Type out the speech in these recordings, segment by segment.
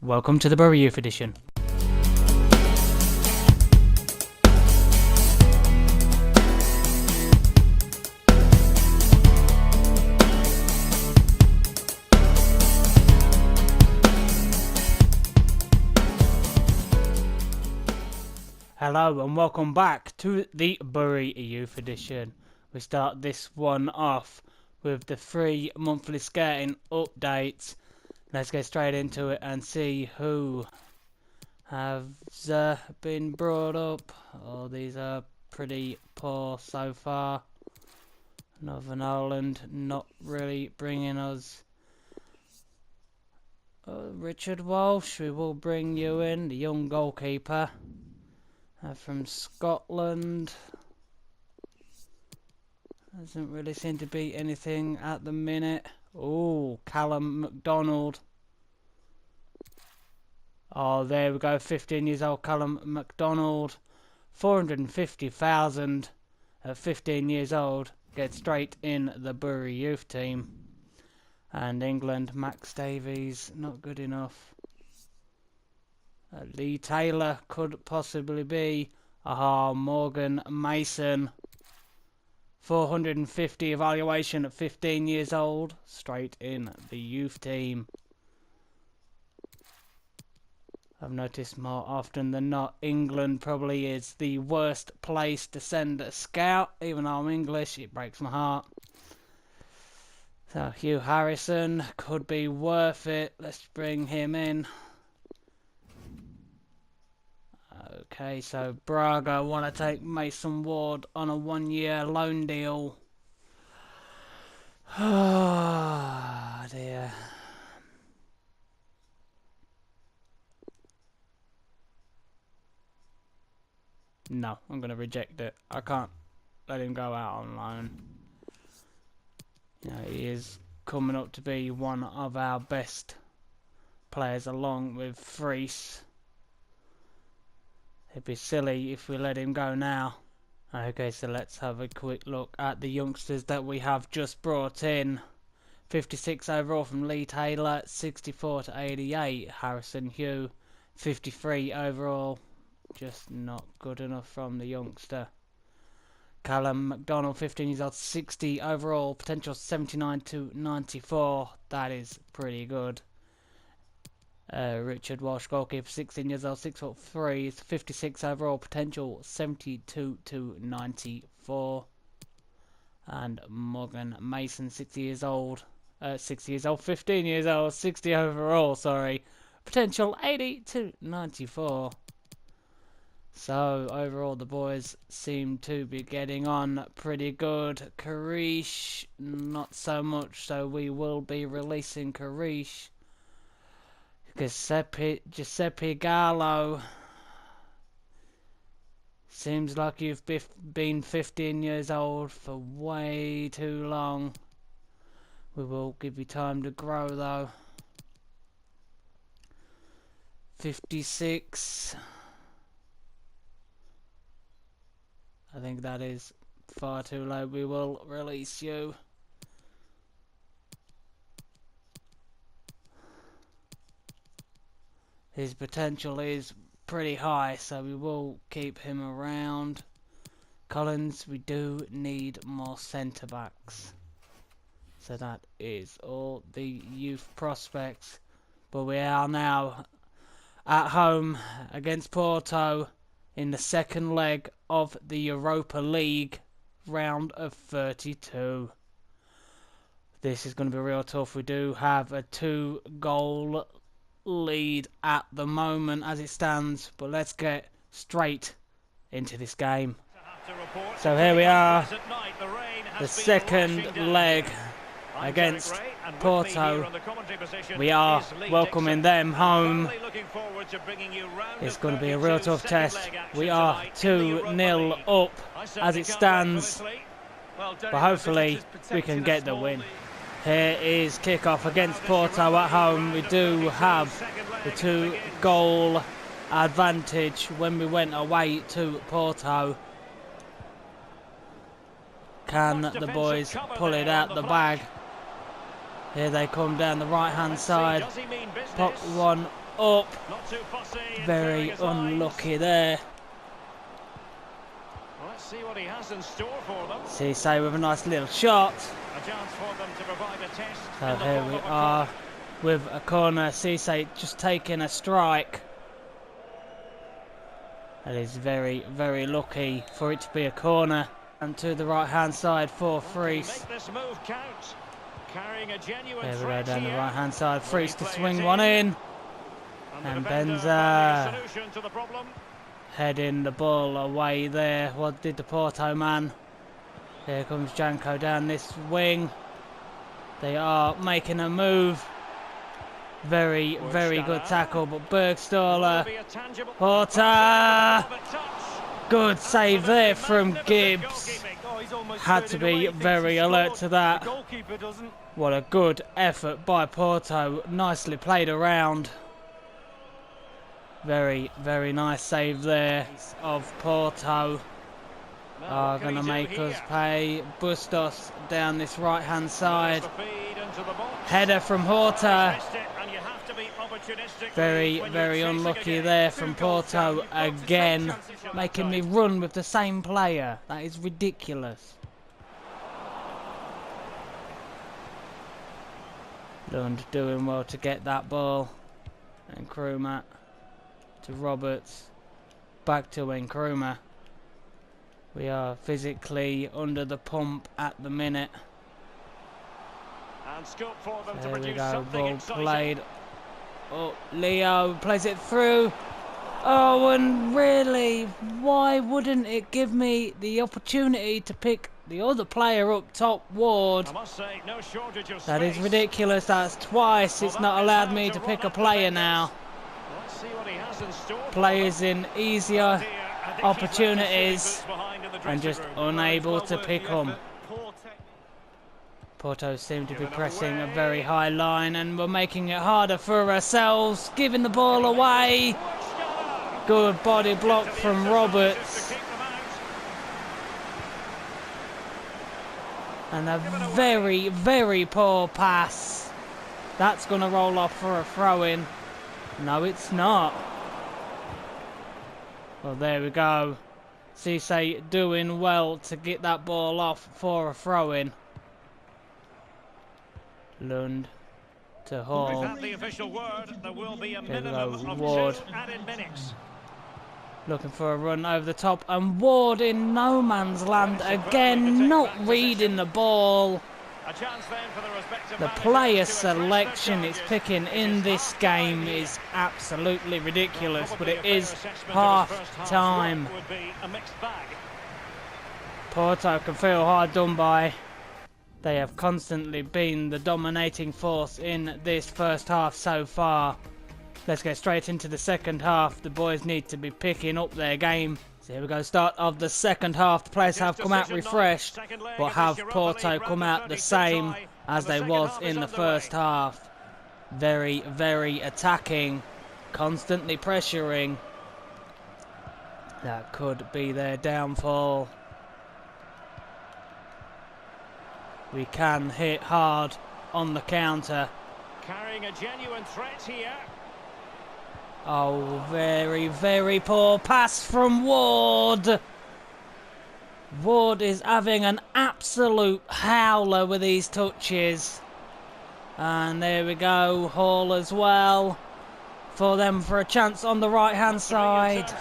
Welcome to the Bury Youth Edition. Hello and welcome back to the Bury Youth Edition. We start this one off with the 3 monthly skating updates. Let's get straight into it and see who has been brought up. Oh, these are pretty poor so far. Northern Ireland not really bringing us. Richard Walsh, we will bring you in, the young goalkeeper. From Scotland. Doesn't really seem to be anything at the minute. Oh, Callum McDonald. Oh, there we go. 15 years old Callum McDonald. 450,000 at 15 years old. Gets straight in the Bury youth team. And England, Max Davies, not good enough. Lee Taylor could possibly be. Aha, Morgan Mason. 450 evaluation at 15 years old. Straight in the youth team. I've noticed more often than not, England probably is the worst place to send a scout. Even though I'm English, it breaks my heart. So Hugh Harrison could be worth it. Let's bring him in. Okay, so Braga want to take Mason Ward on a 1-year loan deal. Oh dear. No, I'm going to reject it. I can't let him go out on loan. You know, he is coming up to be one of our best players along with Fries. It'd be silly if we let him go now. Okay, so let's have a quick look at the youngsters that we have just brought in. 56 overall from Lee Taylor, 64 to 88 Harrison Hugh, 53 overall. Just not good enough from the youngster. Callum McDonald, 15 years old, 60 overall, potential 79 to 94. That is pretty good. Richard Walsh, goalkeeper, 16 years old, 6'3", 56 overall, potential 72 to 94. And Morgan Mason, 15 years old, 60 overall, sorry, potential 80 to 94. So overall the boys seem to be getting on pretty good. Karish, not so much, so we will be releasing Karish. Giuseppe Gallo, seems like you've been 15 years old for way too long. We will give you time to grow though. 56. I think that is far too low. We will release you. His potential is pretty high, so we will keep him around. Collins, we do need more centre backs. So that is all the youth prospects. But we are now at home against Porto in the second leg of the Europa League round of 32. This is going to be real tough. We do have a 2-goal lead at the moment as it stands, but let's get straight into this game. So here we are, the second leg against Porto. We are welcoming them home. It's going to be a real tough test. We are 2-0 up as it stands, but hopefully we can get the win. Here is kickoff against Porto at home. We do have the 2-goal advantage when we went away to Porto. Can the boys pull it out the bag? Here they come down the right hand side. Pop one up. Not too fussy in Very unlucky there. Well, let's see what he has in store for them. Cisse with a nice little shot. A chance for them to provide a test. So here we are with a corner. Cisse just taking a strike. That is very, very lucky for it to be a corner. And to the right hand side for Fries. Make this move count. Carrying a genuine There we go down the here. right hand side. Fries to swing one in. And Benza heading the ball away there. What did the Porto man? Here comes Janko down this wing. They are making a move. Very, very good tackle, but Bergstaller. Porta! Good save there from Gibbs. Had to be very alert to that. What a good effort by Porto. Nicely played around. Very, very nice save there of Porto. Are going to make us pay. Bustos down this right hand side. Header from Horta. Very, very unlucky there from Porto again. Making me run with the same player. That is ridiculous. Lund doing well to get that ball. And Nkrumah to Roberts. Back to Nkrumah. We are physically under the pump at the minute. And scope for them to there we produce go, ball exciting. played. Oh, Leo plays it through. Oh, and really, why wouldn't it give me the opportunity to pick the other player up top, Ward? I must say, no shortage of That is space. ridiculous. That's twice. It's not allowed me to pick a player now. Let's see what he has in store. Players in easier opportunities and just unable to pick them. Porto seem to be pressing a very high line and we're making it harder for ourselves, giving the ball away. Good body block from Roberts. And a very, very poor pass. That's going to roll off for a throw-in. No, it's not. Well, there we go. Cisse doing well to get that ball off for a throw-in. Lund to Hall. We've had the official word. There will be a minimum of Ward. 2 added minutes. Looking for a run over the top, and Ward in no man's land again, not reading the ball. A chance then for the respective The managers player to selection address is their picking charges. in It is this half game time is here. absolutely ridiculous, but Probably it a fair is assessment of the half first half's time. work would be a mixed bag. Porto can feel hard done by. They have constantly been the dominating force in this first half so far. Let's get straight into the second half. The boys need to be picking up their game. So here we go, start of the second half. The players have come out refreshed, but have Porto come out the same as they was in the first half. Very, very attacking, constantly pressuring. That could be their downfall. We can hit hard on the counter. Carrying a genuine threat here. Oh, very, very poor pass from Ward. Ward is having an absolute howler with these touches. And there we go, Hall as well. For them for a chance on the right hand side.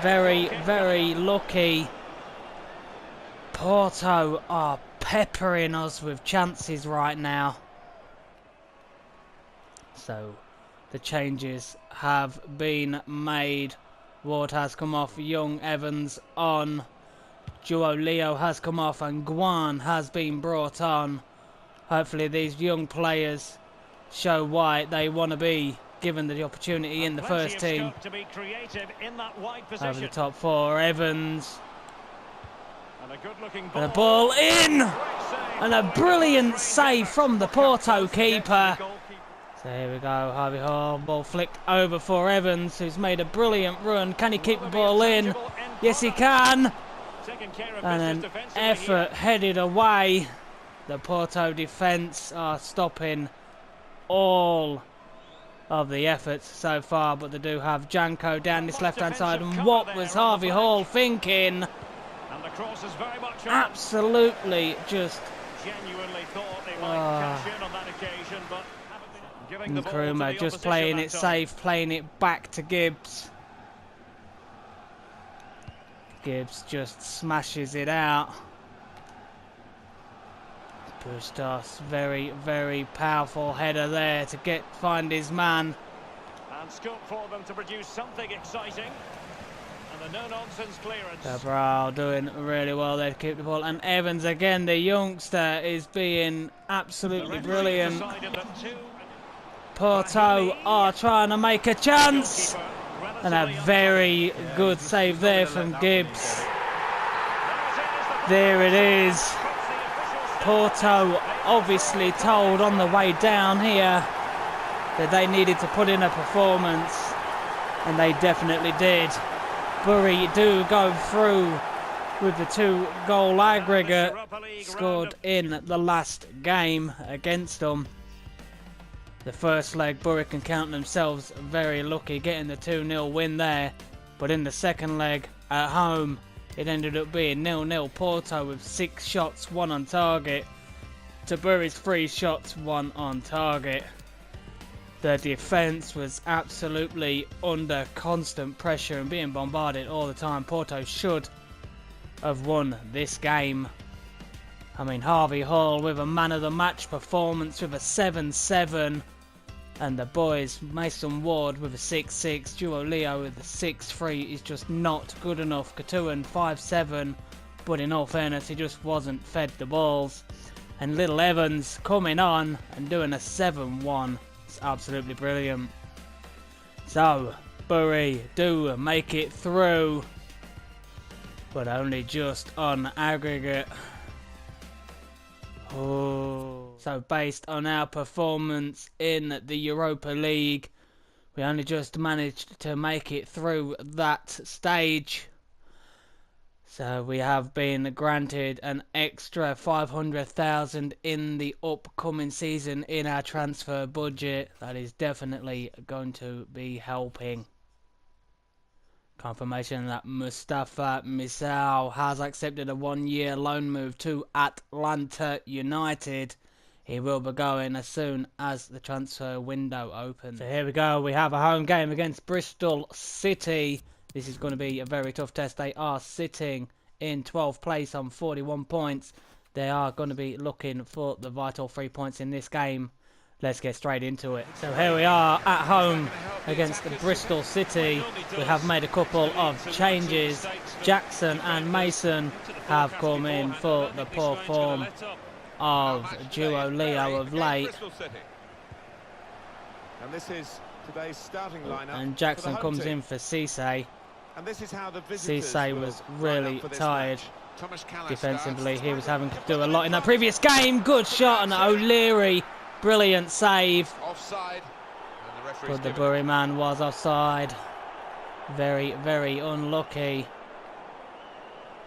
Very, very lucky. Porto are peppering us with chances right now. So the changes have been made. Ward has come off, Young Evans on. Joao Leo has come off and Guan has been brought on. Hopefully these young players show why they want to be given the opportunity in the first team. To be creative in that wide Over the top for Evans. And a good-looking ball. And a ball in! And a brilliant save from the Porto keeper. So here we go, Harvey Hall, ball flicked over for Evans, who's made a brilliant run. Can he keep the ball in? Yes, he can. And an effort headed away. The Porto defence are stopping all of the efforts so far, but they do have Janko down this left-hand side. And what was Harvey Hall thinking? And the cross is very much on. Absolutely just Genuinely thought they might cash in on that occasion, but giving the ball to the Nkrumah just opposition playing that it time. safe, playing it back to Gibbs. Gibbs just smashes it out. Bustos, very, very powerful header there to find his man. And scope for them to produce something exciting. And a no-nonsense clearance. Cabral doing really well there to keep the ball. And Evans again, the youngster, is being absolutely brilliant. Porto are trying to make a chance. And a very good save there from Gibbs. There it is. Porto obviously told on the way down here that they needed to put in a performance, and they definitely did. Bury do go through with the 2-goal aggregate scored in the last game against them. The first leg, Bury can count themselves very lucky getting the 2-0 win there, but in the second leg at home it ended up being 0-0. Porto with 6 shots, 1 on target, to Bury's 3 shots, 1 on target. The defence was absolutely under constant pressure and being bombarded all the time. Porto should have won this game. I mean, Harvey Hall with a man of the match performance with a 7-7. And the boys, Mason Ward with a 6-6, Duo Leo with a 6-3 is just not good enough. Katuan 5-7, but in all fairness, he just wasn't fed the balls. And Little Evans coming on and doing a 7-1. It's absolutely brilliant. So, Bury do make it through, but only just on aggregate. Oh. So based on our performance in the Europa League, we only just managed to make it through that stage. So we have been granted an extra 500,000 in the upcoming season in our transfer budget. That is definitely going to be helping. Confirmation that Mustafa Misao has accepted a 1-year loan move to Atlanta United. He will be going as soon as the transfer window opens. So here we go. We have a home game against Bristol City. This is going to be a very tough test. They are sitting in 12th place on 41 points. They are going to be looking for the vital 3 points in this game. Let's get straight into it. So here we are at home against Bristol City. We have made a couple of changes. Jackson and Mason have come in for the poor form of Duo Leo of late. And this is today's starting lineup. And Jackson comes in for Cisse. And this is how the visitors Cisse was really tired defensively. defensively. He was having to do a lot in that previous game. Good shot on O'Leary. Brilliant save. Offside. But the Bury man was offside. Very, very unlucky.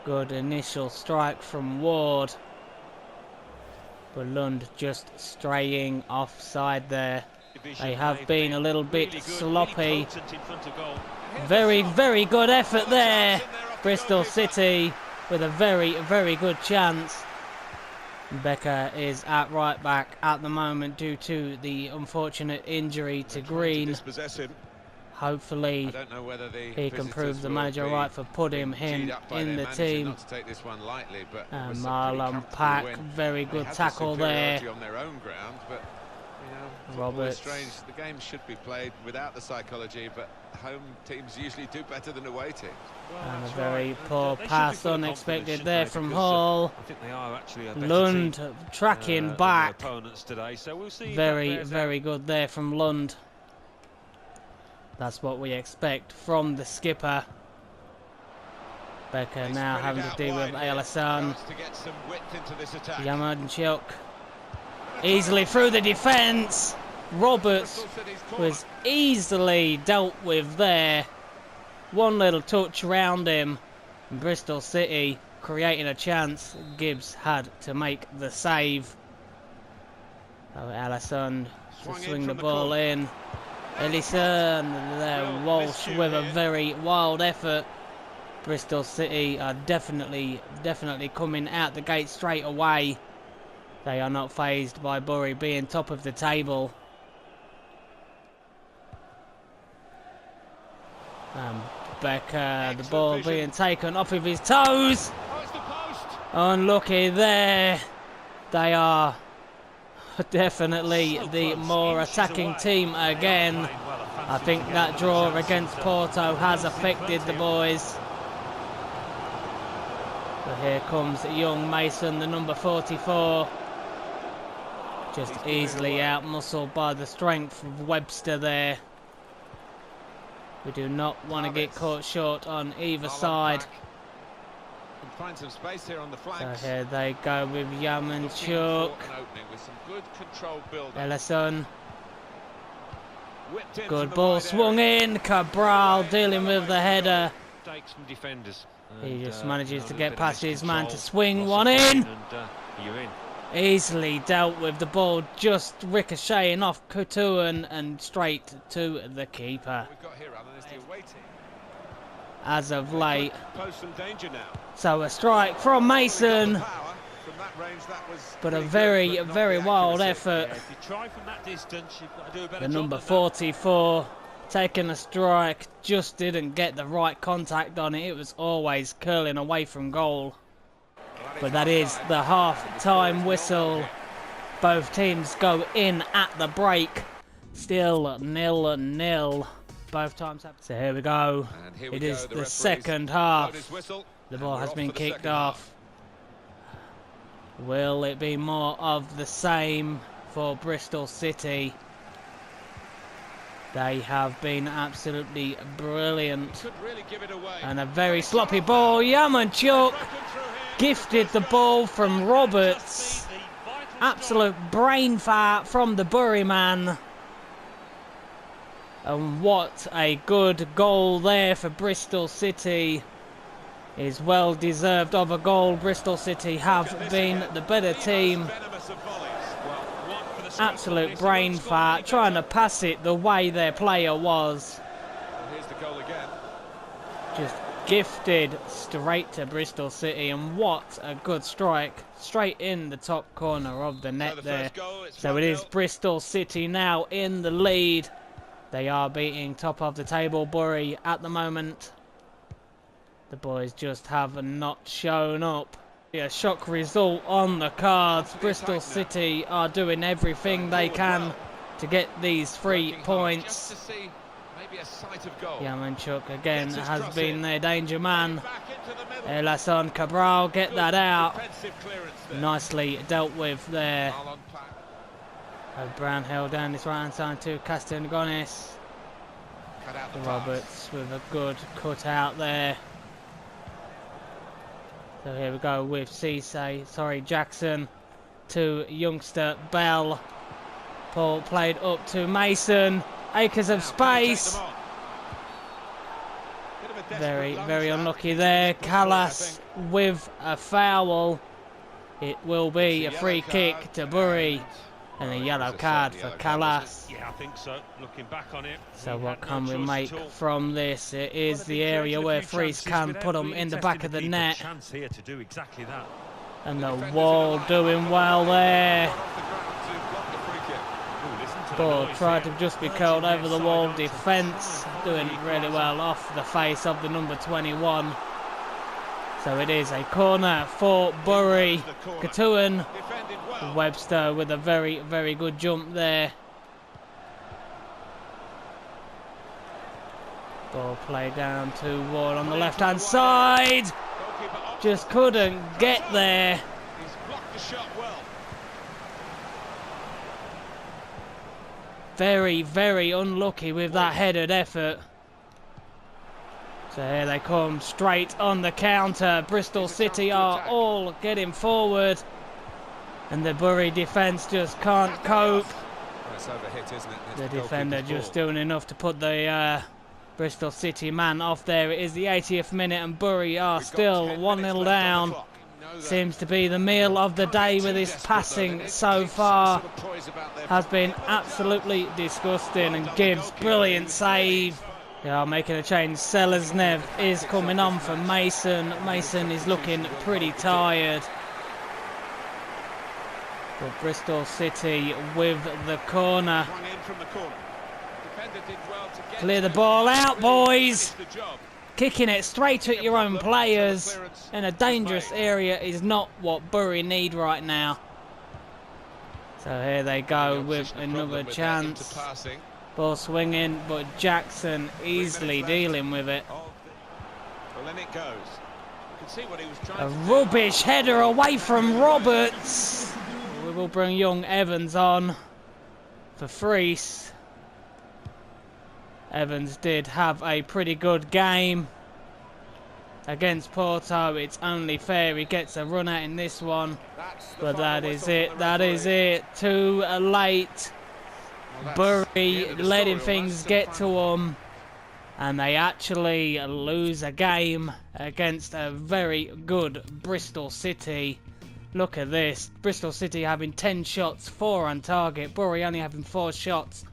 Good initial strike from Ward. But Lund just straying offside there. They have been a little bit sloppy. Very, very good effort there. Bristol City with a very, very good chance. Becker is at right back at the moment due to the unfortunate injury to Green. Hopefully he can prove the manager right for putting him in the team. And Marlon Pack, very good tackle there. Roberts. Strange, the game should be played without the psychology, but home teams usually do better than away teams. And a very poor pass, unexpected there from Hall. I think they are actually a Lund team, tracking back. opponents today, so we'll see Very, very good there from Lund. That's what we expect from the skipper. Becker now having to deal with Alassane. Yamanchuk easily through the defence. Roberts was easily dealt with there. One little touch around him. Bristol City creating a chance. Gibbs had to make the save. Alassane to swing the ball in. Ellison there, Real Walsh miscue with a here. very wild effort. Bristol City are definitely coming out the gate straight away. They are not fazed by Bury being top of the table. Becker, the ball being taken off of his toes. Oh, it's the post. Unlucky there. They are definitely So the close, more inches attacking away. team They are again. playing well. I fancy think to get that another draw chance against and, Porto has fancy affected the plenty. boys. But here comes young Mason, the number 44. Just He's giving easily away. out-muscled by the strength of Webster there. We do not want to get Havertz. caught short on either Marlon side. back. Can find some space here on the So flanks. here they go with Looking Yamanchuk. for an opening with some good controlled build-up. Ellison. Whipped in Good from the ball wide swung area. in. Cabral dealing with the header. Mistakes from defenders. He And, just you manages know, to a get little bit of past his man to miscontrol, swing loss one of in. footing, and you're in. Easily dealt with, the ball just ricocheting off Couture and straight to the keeper. We've got here, Alan, is the away team. As of late. Pose some danger now. So a strike from Mason, Power from that range, that was but a pretty very, good, but not very the wild accuracy. effort. Yeah, if you try from that distance, you've got to do a better The job number than that. 44 taking a strike, just didn't get the right contact on it. It was always curling away from goal. But that is the half-time whistle. Both teams go in at the break. Still 0-0. Both times. So here we go. And here we It go, is the the referee's second blown half. his whistle, The and ball we're has off been for the kicked second off. Will it be more of the same for Bristol City? They have been absolutely brilliant. half. Could really give it away. And a very sloppy ball. Yamanchuk gifted the ball from Roberts. Absolute brain fart from the Bury man. And what a good goal there for Bristol City. Is well deserved of a goal. Bristol City have been the better team. Absolute brain fart, trying to pass it the way their player was. Here's the goal again. Just gifted straight to Bristol City, and what a good strike. Straight in the top corner of the net there. So it is Bristol City now in the lead. They are beating top of the table Bury at the moment. The boys just have not shown up. A shock result on the cards. Bristol City are doing everything they can to get these 3 points. Yamanchuk again has been their danger man. Ellison Cabral get that out. Nicely dealt with there. Brownhill down this right hand side to Castanegonis. Roberts with a good cut out there. So here we go with Jackson to youngster Bell. Paul played up to Mason. Acres of space. Very, very unlucky there. Callas with a foul. It will be a free kick to Bury. And a yellow card for Callas. Yeah, I think so. Looking back on it. So what can we make from this? It is the area where Freeze can put them in the back of the net. Chance here to do exactly that. And the Wall doing well there. Ball tried to just be curled over the Wall. Defence doing really well off the face of the number 21. So it is a corner for Bury. Couture. Webster with a very, very good jump there. Ball played down to Ward on the left hand side. Just couldn't get there. He's blocked the shot well. Very, very unlucky with that headed effort. So here they come straight on the counter. Bristol City are all getting forward. And the Bury defence just can't cope. It's overhit, isn't it? It's The the defender goalkeeper's just ball. doing enough to put the Bristol City man off there. It is the 80th minute and Bury are We've got still 10 1-0 minutes left on the down. clock. No seems to be the meal of the day with his passing so far. Has been absolutely disgusting, and Gibbs, brilliant save. They are making a change. Selesnev is coming on for Mason. Mason is looking pretty tired. But Bristol City with the corner. Clear the ball out, boys. Kicking it straight at your own players in a dangerous area is not what Bury need right now. So here they go with another chance. Ball swinging, but Jackson easily dealing with it. A rubbish header away from Roberts. We will bring young Evans on for Fries. Evans did have a pretty good game against Porto. It's only fair he gets a run out in this one. But that is it. That is it. Too late. Bury letting things get to them. And they actually lose a game against a very good Bristol City. Look at this. Bristol City having 10 shots, 4 on target. Bury only having 4 shots,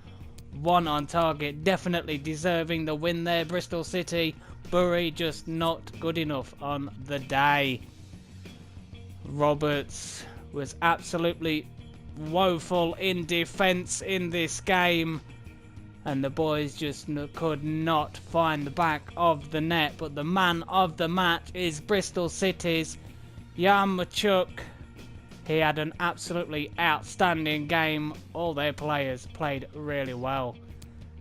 1 on target. Definitely deserving the win there, Bristol City. Bury just not good enough on the day. Roberts was absolutely woeful in defence in this game. And the boys just could not find the back of the net. But the man of the match is Bristol City's Yaremchuk. He had an absolutely outstanding game. All their players played really well.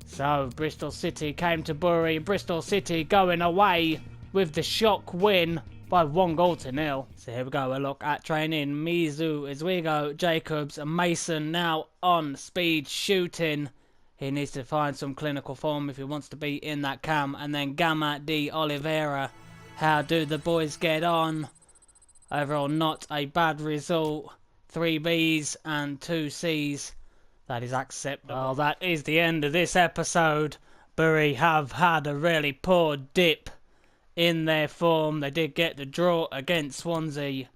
So Bristol City came to Bury. Bristol City going away with the shock win by 1-0. So here we go, a look at training. Mizu, Oswego, Jacobs and Mason now on speed shooting. He needs to find some clinical form if he wants to be in that cam. And then Gama de Oliveira. How do the boys get on? Overall, not a bad result. 3 Bs and 2 Cs. That is acceptable. Well, that is the end of this episode. Bury have had a really poor dip in their form. They did get the draw against Swansea,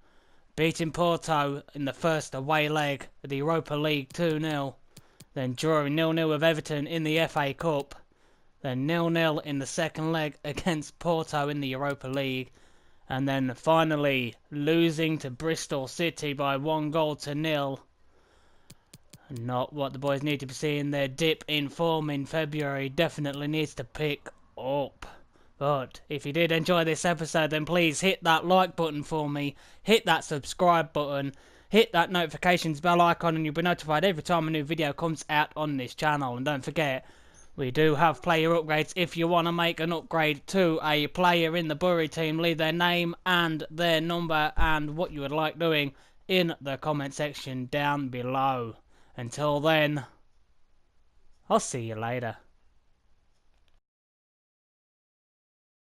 beating Porto in the first away leg of the Europa League 2-0. Then drawing 0-0 with Everton in the FA Cup. Then 0-0 in the second leg against Porto in the Europa League. And then finally losing to Bristol City by 1-0. Not what the boys need to be seeing. Their dip in form in February definitely needs to pick up. But if you did enjoy this episode, then please hit that like button for me. Hit that subscribe button. Hit that notifications bell icon and you'll be notified every time a new video comes out on this channel. And don't forget, we do have player upgrades. If you want to make an upgrade to a player in the Bury team, leave their name and their number and what you would like doing in the comment section down below. Until then, I'll see you later.